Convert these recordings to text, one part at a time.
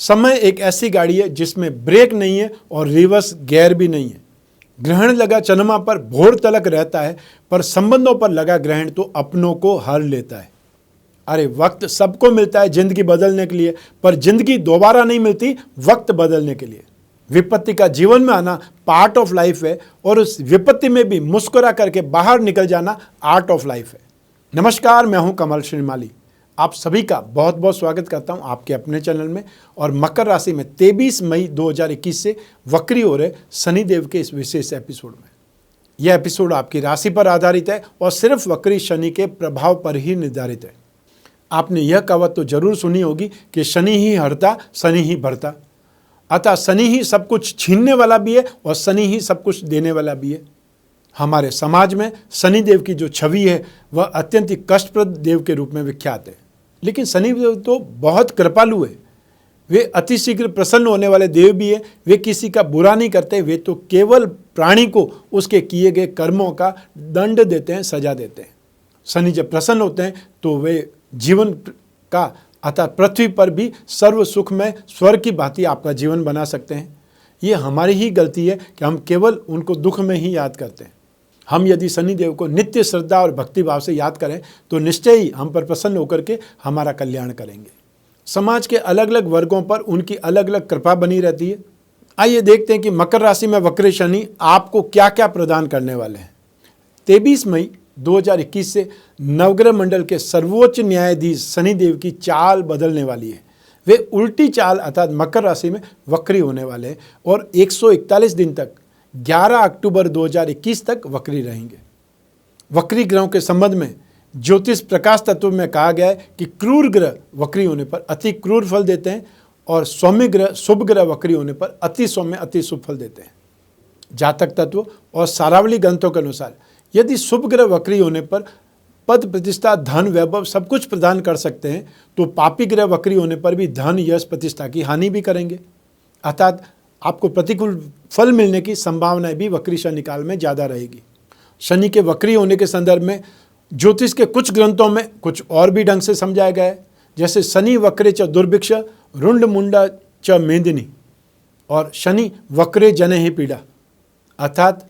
समय एक ऐसी गाड़ी है जिसमें ब्रेक नहीं है और रिवर्स गियर भी नहीं है। ग्रहण लगा चंद्रमा पर भोर तलक रहता है, पर संबंधों पर लगा ग्रहण तो अपनों को हर लेता है। अरे वक्त सबको मिलता है जिंदगी बदलने के लिए, पर जिंदगी दोबारा नहीं मिलती वक्त बदलने के लिए। विपत्ति का जीवन में आना पार्ट ऑफ लाइफ है और उस विपत्ति में भी मुस्कुरा करके बाहर निकल जाना आर्ट ऑफ लाइफ है। नमस्कार, मैं हूं कमल श्रीमाली। आप सभी का बहुत बहुत स्वागत करता हूं आपके अपने चैनल में। और मकर राशि में 23 मई 2021 से वक्री हो रहे शनिदेव के इस विशेष एपिसोड में। यह एपिसोड आपकी राशि पर आधारित है और सिर्फ वक्री शनि के प्रभाव पर ही निर्धारित है। आपने यह कहावत तो जरूर सुनी होगी कि शनि ही हरता शनि ही भरता, अतः शनि ही सब कुछ छीनने वाला भी है और शनि ही सब कुछ देने वाला भी है। हमारे समाज में शनिदेव की जो छवि है वह अत्यंत ही कष्टप्रद देव के रूप में विख्यात है। लेकिन शनिदेव तो बहुत कृपालु है। वे अतिशीघ्र प्रसन्न होने वाले देव भी है। वे किसी का बुरा नहीं करते, वे तो केवल प्राणी को उसके किए गए कर्मों का दंड देते हैं, सजा देते हैं। शनि जब प्रसन्न होते हैं तो वे जीवन का अर्थात पृथ्वी पर भी सर्व सुख में स्वर्ग की भांति आपका जीवन बना सकते हैं। ये हमारी ही गलती है कि हम केवल उनको दुख में ही याद करते हैं। हम यदि शनिदेव को नित्य श्रद्धा और भक्ति भाव से याद करें तो निश्चय ही हम पर प्रसन्न होकर के हमारा कल्याण करेंगे। समाज के अलग अलग वर्गों पर उनकी अलग अलग कृपा बनी रहती है। आइए देखते हैं कि मकर राशि में वक्री शनि आपको क्या क्या प्रदान करने वाले हैं। 23 मई 2021 से नवग्रह मंडल के सर्वोच्च न्यायाधीश शनिदेव की चाल बदलने वाली है। वे उल्टी चाल अर्थात मकर राशि में वक्री होने वाले हैं और 141 दिन तक 11 अक्टूबर 2021 तक वक्री रहेंगे। वक्री ग्रहों के संबंध में ज्योतिष प्रकाश तत्व में कहा गया है कि क्रूर ग्रह वक्री होने पर अति क्रूर फल देते हैं और सौम्य ग्रह शुभ ग्रह वक्री होने पर अति सौम्य अति शुभ फल देते हैं। जातक तत्व और सारावली ग्रंथों के अनुसार यदि शुभ ग्रह वक्री होने पर पद प्रतिष्ठा धन वैभव सब कुछ प्रदान कर सकते हैं, तो पापी ग्रह वक्री होने पर भी धन यश प्रतिष्ठा की हानि भी करेंगे। अर्थात आपको प्रतिकूल फल मिलने की संभावनाएं भी वक्री शनि काल में ज़्यादा रहेगी। शनि के वक्री होने के संदर्भ में ज्योतिष के कुछ ग्रंथों में कुछ और भी ढंग से समझाया गया है। जैसे शनि वक्रे च दुर्भिक्ष रुंड मुंडा च मेदिनी और शनि वक्रे जने ही पीड़ा। अर्थात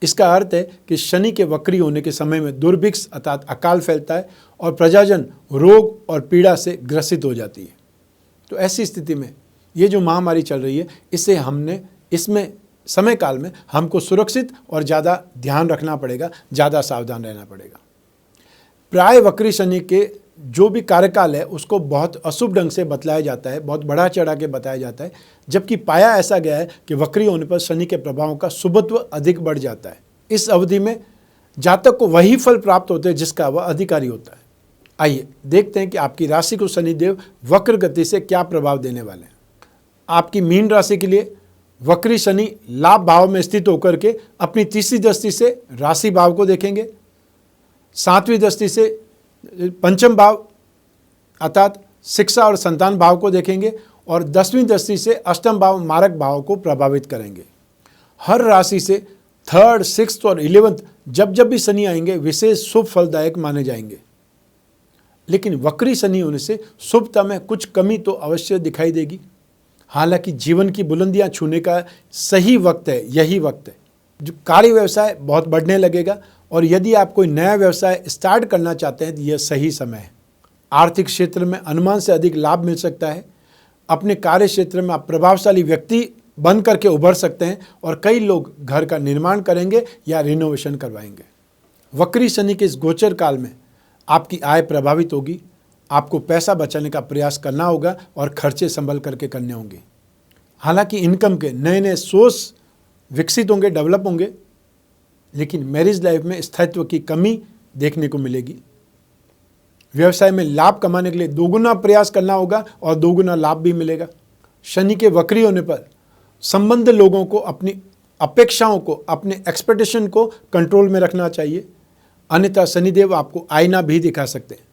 इसका अर्थ है कि शनि के वक्री होने के समय में दुर्भिक्ष अर्थात अकाल फैलता है और प्रजाजन रोग और पीड़ा से ग्रसित हो जाती है। तो ऐसी स्थिति में ये जो महामारी चल रही है इसमें समय काल में हमको सुरक्षित और ज़्यादा ध्यान रखना पड़ेगा, ज़्यादा सावधान रहना पड़ेगा। प्राय वक्री शनि के जो भी कार्यकाल है उसको बहुत अशुभ ढंग से बतलाया जाता है, बहुत बढ़ा चढ़ा के बताया जाता है, जबकि पाया ऐसा गया है कि वक्री होने पर शनि के प्रभावों का शुभत्व अधिक बढ़ जाता है। इस अवधि में जातक को वही फल प्राप्त होते हैं जिसका वह अधिकारी होता है। आइए देखते हैं कि आपकी राशि को शनिदेव वक्र गति से क्या प्रभाव देने वाले हैं। आपकी मीन राशि के लिए वक्री शनि लाभ भाव में स्थित होकर के अपनी तीसरी दृष्टि से राशि भाव को देखेंगे, सातवीं दृष्टि से पंचम भाव अर्थात शिक्षा और संतान भाव को देखेंगे और 10वीं दृष्टि से अष्टम भाव मारक भाव को प्रभावित करेंगे। हर राशि से 3rd, 6th और 11th जब भी शनि आएंगे विशेष शुभ फलदायक माने जाएंगे। लेकिन वक्री शनि होने से शुभता में कुछ कमी तो अवश्य दिखाई देगी। हालांकि जीवन की बुलंदियां छूने का सही वक्त है, यही वक्त है। जो कार्य व्यवसाय बहुत बढ़ने लगेगा और यदि आप कोई नया व्यवसाय स्टार्ट करना चाहते हैं तो यह सही समय है। आर्थिक क्षेत्र में अनुमान से अधिक लाभ मिल सकता है। अपने कार्य क्षेत्र में आप प्रभावशाली व्यक्ति बन करके उभर सकते हैं और कई लोग घर का निर्माण करेंगे या रिनोवेशन करवाएंगे। वक्री शनि के इस गोचर काल में आपकी आय प्रभावित होगी। आपको पैसा बचाने का प्रयास करना होगा और खर्चे संभल करके करने होंगे। हालांकि इनकम के नए नए सोर्स विकसित होंगे, डेवलप होंगे, लेकिन मैरिज लाइफ में स्थायित्व की कमी देखने को मिलेगी। व्यवसाय में लाभ कमाने के लिए दोगुना प्रयास करना होगा और दोगुना लाभ भी मिलेगा। शनि के वक्री होने पर संबंध लोगों को अपनी अपेक्षाओं को, अपने एक्सपेक्टेशन को कंट्रोल में रखना चाहिए, अन्यथा शनिदेव आपको आईना भी दिखा सकते हैं।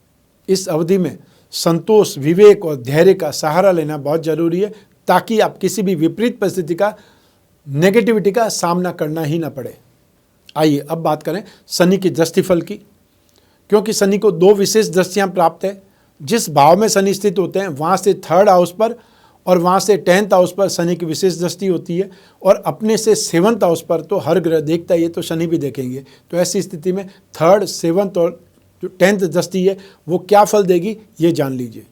इस अवधि में संतोष, विवेक और धैर्य का सहारा लेना बहुत जरूरी है ताकि आप किसी भी विपरीत परिस्थिति का, नेगेटिविटी का सामना करना ही ना पड़े। आइए अब बात करें शनि की दृष्टिफल की, क्योंकि शनि को 2 विशेष दृष्टियां प्राप्त है। जिस भाव में शनि स्थित होते हैं वहाँ से 3rd हाउस पर और वहाँ से 10th हाउस पर शनि की विशेष दृष्टि होती है, और अपने से 7th हाउस पर तो हर ग्रह देखता ही है, तो शनि भी देखेंगे। तो ऐसी स्थिति में 3rd, 7th और जो 10th दृष्टि है वो क्या फल देगी ये जान लीजिए।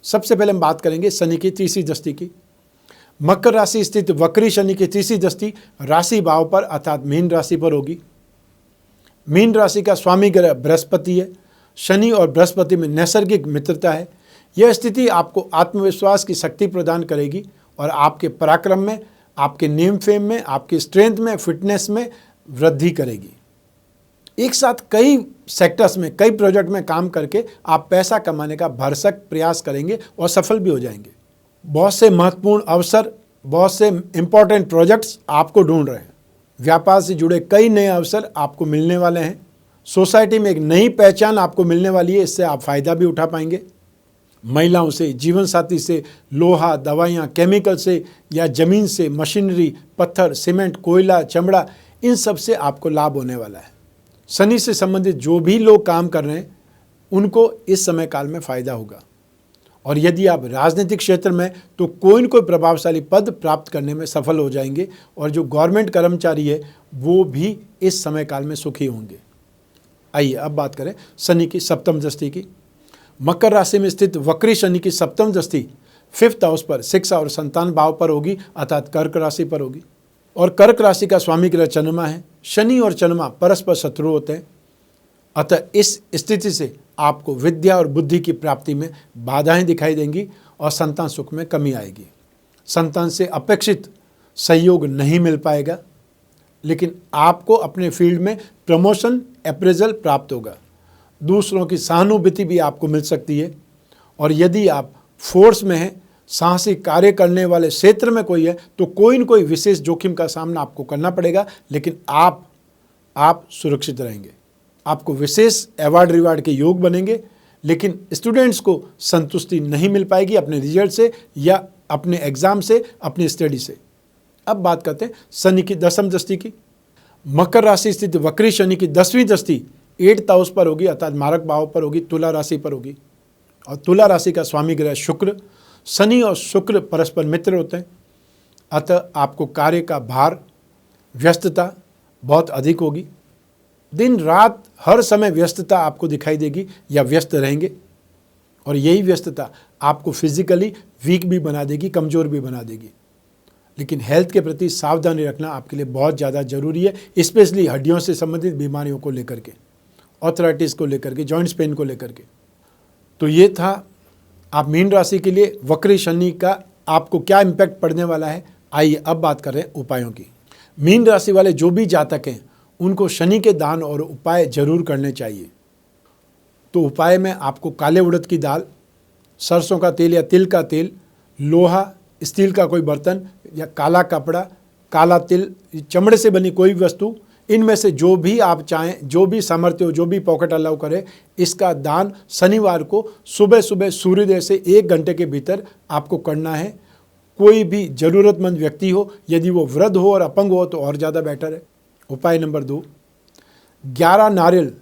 सबसे पहले हम बात करेंगे शनि की तीसरी दृष्टि की। मकर राशि स्थित वक्री शनि की तीसरी दृष्टि राशि भाव पर अर्थात मीन राशि पर होगी। मीन राशि का स्वामी ग्रह बृहस्पति है। शनि और बृहस्पति में नैसर्गिक मित्रता है। यह स्थिति आपको आत्मविश्वास की शक्ति प्रदान करेगी और आपके पराक्रम में, आपके नेम फेम में, आपकी स्ट्रेंथ में, फिटनेस में वृद्धि करेगी। एक साथ कई सेक्टर्स में, कई प्रोजेक्ट में काम करके आप पैसा कमाने का भरसक प्रयास करेंगे और सफल भी हो जाएंगे। बहुत से महत्वपूर्ण अवसर, बहुत से इंपॉर्टेंट प्रोजेक्ट्स आपको ढूंढ रहे हैं। व्यापार से जुड़े कई नए अवसर आपको मिलने वाले हैं। सोसाइटी में एक नई पहचान आपको मिलने वाली है, इससे आप फायदा भी उठा पाएंगे। महिलाओं से, जीवन साथी से, लोहा, दवाइयाँ, केमिकल से या जमीन से, मशीनरी, पत्थर, सीमेंट, कोयला, चमड़ा, इन सब से आपको लाभ होने वाला है। शनि से संबंधित जो भी लोग काम कर रहे हैं उनको इस समय काल में फायदा होगा। और यदि आप राजनीतिक क्षेत्र में तो कोई न कोई प्रभावशाली पद प्राप्त करने में सफल हो जाएंगे, और जो गवर्नमेंट कर्मचारी है वो भी इस समय काल में सुखी होंगे। आइए अब बात करें शनि की सप्तम दृष्टि की। मकर राशि में स्थित वक्री शनि की सप्तम दृष्टि 5th हाउस पर, शिक्षा और संतान भाव पर होगी, अर्थात कर्क राशि पर होगी। और कर्क राशि का स्वामी ग्रह चंद्रमा है। शनि और चंद्रमा परस्पर शत्रु होते हैं, अतः इस स्थिति से आपको विद्या और बुद्धि की प्राप्ति में बाधाएं दिखाई देंगी और संतान सुख में कमी आएगी। संतान से अपेक्षित सहयोग नहीं मिल पाएगा, लेकिन आपको अपने फील्ड में प्रमोशन, अप्रेजल प्राप्त होगा। दूसरों की सहानुभूति भी आपको मिल सकती है। और यदि आप फोर्स में हैं, साहसिक कार्य करने वाले क्षेत्र में कोई है, तो कोई न कोई विशेष जोखिम का सामना आपको करना पड़ेगा, लेकिन आप सुरक्षित रहेंगे। आपको विशेष अवार्ड रिवार्ड के योग बनेंगे, लेकिन स्टूडेंट्स को संतुष्टि नहीं मिल पाएगी अपने रिजल्ट से या अपने एग्जाम से, अपनी स्टडी से। अब बात करते हैं शनि की दसम दृष्टि की। मकर राशि स्थित वक्री शनि की 10वीं दृष्टि 8th हाउस पर होगी, अर्थात मारक भाव पर होगी, तुला राशि पर होगी। और तुला राशि का स्वामी ग्रह शुक्र। शनि और शुक्र परस्पर मित्र होते हैं, अतः आपको कार्य का भार, व्यस्तता बहुत अधिक होगी। दिन रात हर समय व्यस्तता आपको दिखाई देगी या व्यस्त रहेंगे, और यही व्यस्तता आपको फिजिकली वीक भी बना देगी, कमज़ोर भी बना देगी। लेकिन हेल्थ के प्रति सावधानी रखना आपके लिए बहुत ज़्यादा ज़रूरी है, स्पेशली हड्डियों से संबंधित बीमारियों को लेकर के, ऑर्थराइटिस को लेकर के, जॉइंट्स पेन को लेकर के। तो ये था आप मीन राशि के लिए वक्री शनि का आपको क्या इम्पैक्ट पड़ने वाला है। आइए अब बात कर रहे हैं उपायों की। मीन राशि वाले जो भी जातक हैं उनको शनि के दान और उपाय जरूर करने चाहिए। तो उपाय में आपको काले उड़द की दाल, सरसों का तेल या तिल का तेल, लोहा, स्टील का कोई बर्तन या काला कपड़ा, काला तिल, चमड़े से बनी कोई भी वस्तु, इनमें से जो भी आप चाहें, जो भी सामर्थ्य हो, जो भी पॉकेट अलाउ करे, इसका दान शनिवार को सुबह सुबह सूर्योदय से 1 घंटे के भीतर आपको करना है। कोई भी ज़रूरतमंद व्यक्ति हो, यदि वो वृद्ध हो और अपंग हो तो और ज़्यादा बेटर है। उपाय नंबर 2, 11 नारियल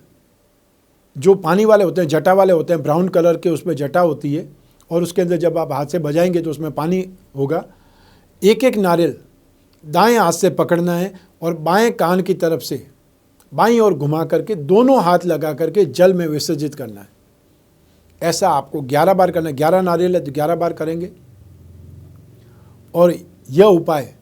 जो पानी वाले होते हैं, जटा वाले होते हैं, ब्राउन कलर के उसमें जटा होती है, और उसके अंदर जब आप हाथ से बजाएंगे तो उसमें पानी होगा। एक नारियल दाएं हाथ से पकड़ना है और बाएं कान की तरफ से बाईं ओर घुमा करके दोनों हाथ लगा करके जल में विसर्जित करना है। ऐसा आपको 11 बार करना है। 11 नारियल है तो 11 बार करेंगे। और यह उपाय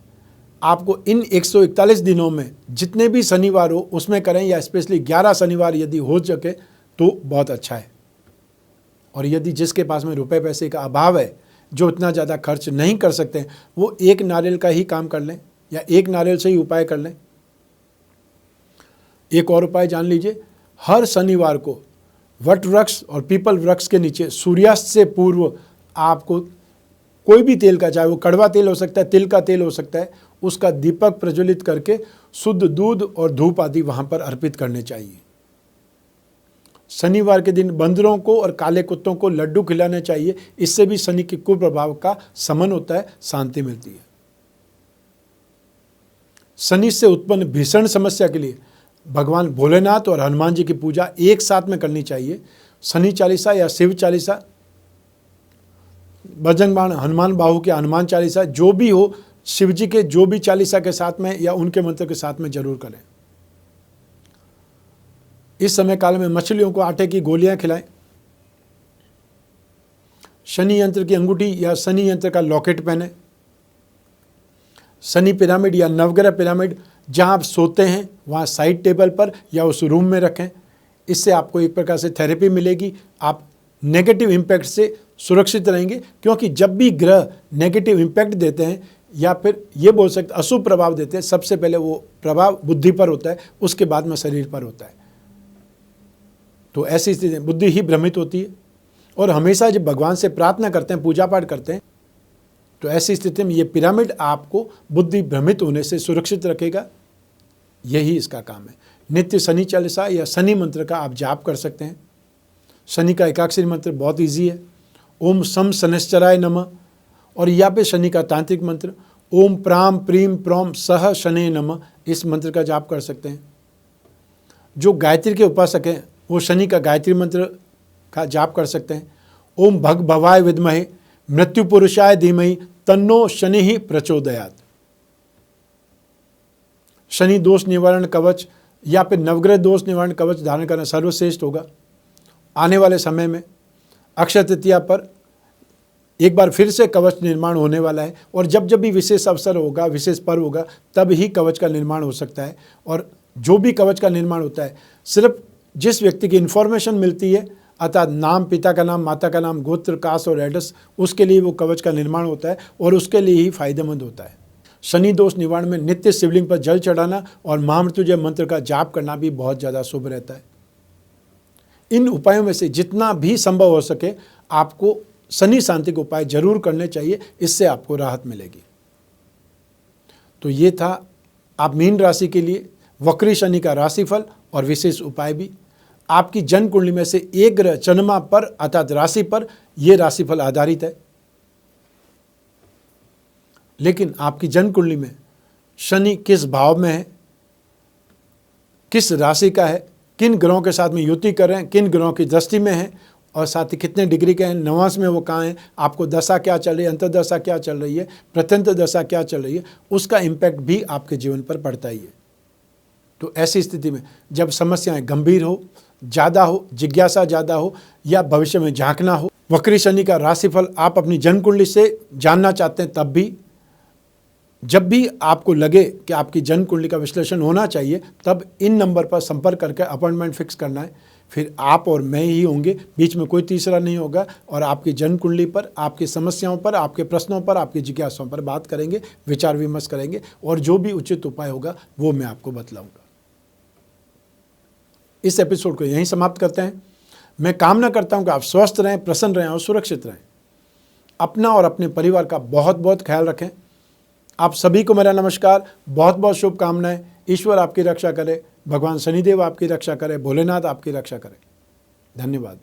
आपको इन 141 दिनों में जितने भी शनिवार हो उसमें करें, या स्पेशली 11 शनिवार यदि हो सके तो बहुत अच्छा है। और यदि जिसके पास में रुपए पैसे का अभाव है, जो इतना ज़्यादा खर्च नहीं कर सकते, वो 1 नारियल का ही काम कर लें या 1 नारियल से ही उपाय कर लें। एक और उपाय जान लीजिए, हर शनिवार को वट वृक्ष और पीपल वृक्ष के नीचे सूर्यास्त से पूर्व आपको कोई भी तेल का, चाहे वो कड़वा तेल हो सकता है, तिल का तेल हो सकता है, उसका दीपक प्रज्वलित करके शुद्ध दूध और धूप आदि वहाँ पर अर्पित करने चाहिए। शनिवार के दिन बंदरों को और काले कुत्तों को लड्डू खिलाने चाहिए। इससे भी शनि के कुप्रभाव का शमन होता है, शांति मिलती है। शनि से उत्पन्न भीषण समस्या के लिए भगवान भोलेनाथ और हनुमान जी की पूजा एक साथ में करनी चाहिए। शनि चालीसा या शिव चालीसा बजरंग बाण, हनुमान बाहु के हनुमान चालीसा, जो भी हो शिव जी के जो भी चालीसा के साथ में या उनके मंत्र के साथ में जरूर करें। इस समय काल में मछलियों को आटे की गोलियां खिलाएं। शनि यंत्र की अंगूठी या शनि यंत्र का लॉकेट पहने। शनि पिरामिड या नवग्रह पिरामिड जहां आप सोते हैं वहां साइड टेबल पर या उस रूम में रखें। इससे आपको एक प्रकार से थेरेपी मिलेगी, आप नेगेटिव इम्पैक्ट से सुरक्षित रहेंगे, क्योंकि जब भी ग्रह नेगेटिव इम्पैक्ट देते हैं या फिर ये बोल सकते अशुभ प्रभाव देते हैं, सबसे पहले वो प्रभाव बुद्धि पर होता है, उसके बाद में शरीर पर होता है। तो ऐसी स्थिति में बुद्धि ही भ्रमित होती है। और हमेशा जब भगवान से प्रार्थना करते हैं, पूजा पाठ करते हैं, तो ऐसी स्थिति में ये पिरामिड आपको बुद्धि भ्रमित होने से सुरक्षित रखेगा। यही इसका काम है। नित्य शनि चालीसा या शनि मंत्र का आप जाप कर सकते हैं। शनि का एकाक्षरी मंत्र बहुत इजी है, ओम सम शनिश्चराय नमः। और या पे शनि का तांत्रिक मंत्र ओम प्राम प्रीम प्रोम सह शनि नमः, इस मंत्र का जाप कर सकते हैं। जो गायत्री के उपासक हैं वो शनि का गायत्री मंत्र का जाप कर सकते हैं। ओम भग भवाय विद्महे मृत्यु पुरुषाय धीमहि तन्नो शनि ही प्रचोदयात्। शनि दोष निवारण कवच या फिर नवग्रह दोष निवारण कवच धारण करना सर्वश्रेष्ठ होगा। आने वाले समय में अक्षय तृतीया पर एक बार फिर से कवच निर्माण होने वाला है, और जब जब भी विशेष अवसर होगा, विशेष पर्व होगा, तब ही कवच का निर्माण हो सकता है। और जो भी कवच का निर्माण होता है, सिर्फ जिस व्यक्ति की इन्फॉर्मेशन मिलती है, अर्थात नाम, पिता का नाम, माता का नाम, गोत्र, कास्ट और एड्रेस, उसके लिए वो कवच का निर्माण होता है और उसके लिए ही फायदेमंद होता है। शनि दोष निवारण में नित्य शिवलिंग पर जल चढ़ाना और महामृत्युंजय मंत्र का जाप करना भी बहुत ज़्यादा शुभ रहता है। इन उपायों में से जितना भी संभव हो सके आपको शनि शांति के उपाय जरूर करने चाहिए, इससे आपको राहत मिलेगी। तो ये था आप मीन राशि के लिए वक्री शनि का राशिफल और विशेष उपाय भी। आपकी जन्म कुंडली में से एक ग्रह चंद्रमा पर अर्थात राशि पर यह राशिफल आधारित है, लेकिन आपकी जन्म कुंडली में शनि किस भाव में है, किस राशि का है, किन ग्रहों के साथ में युति कर रहे हैं, किन ग्रहों की दृष्टि में है, और साथ ही कितने डिग्री के हैं, नवांश में वो कहाँ हैं, आपको दशा क्या चल रही है, अंतर्दशा क्या चल रही है, प्रत्यंत दशा क्या चल रही है, उसका इम्पैक्ट भी आपके जीवन पर पड़ता ही है। तो ऐसी स्थिति में जब समस्याएं गंभीर हो, ज़्यादा हो, जिज्ञासा ज़्यादा हो या भविष्य में झांकना हो, वक्री शनि का राशिफल आप अपनी जन्म कुंडली से जानना चाहते हैं, तब भी जब भी आपको लगे कि आपकी जन्म कुंडली का विश्लेषण होना चाहिए, तब इन नंबर पर संपर्क करके अपॉइंटमेंट फिक्स करना है। फिर आप और मैं ही होंगे, बीच में कोई तीसरा नहीं होगा, और आपकी जन्म कुंडली पर, आपकी समस्याओं पर, आपके प्रश्नों पर, आपकी जिज्ञासाओं पर बात करेंगे, विचार विमर्श करेंगे, और जो भी उचित उपाय होगा वो मैं आपको बतलाऊंगा। इस एपिसोड को यहीं समाप्त करते हैं। मैं कामना करता हूं कि आप स्वस्थ रहें, प्रसन्न रहें और सुरक्षित रहें। अपना और अपने परिवार का बहुत बहुत ख्याल रखें। आप सभी को मेरा नमस्कार, बहुत बहुत शुभकामनाएं। ईश्वर आपकी रक्षा करे, भगवान शनिदेव आपकी रक्षा करे, भोलेनाथ आपकी रक्षा करे। धन्यवाद।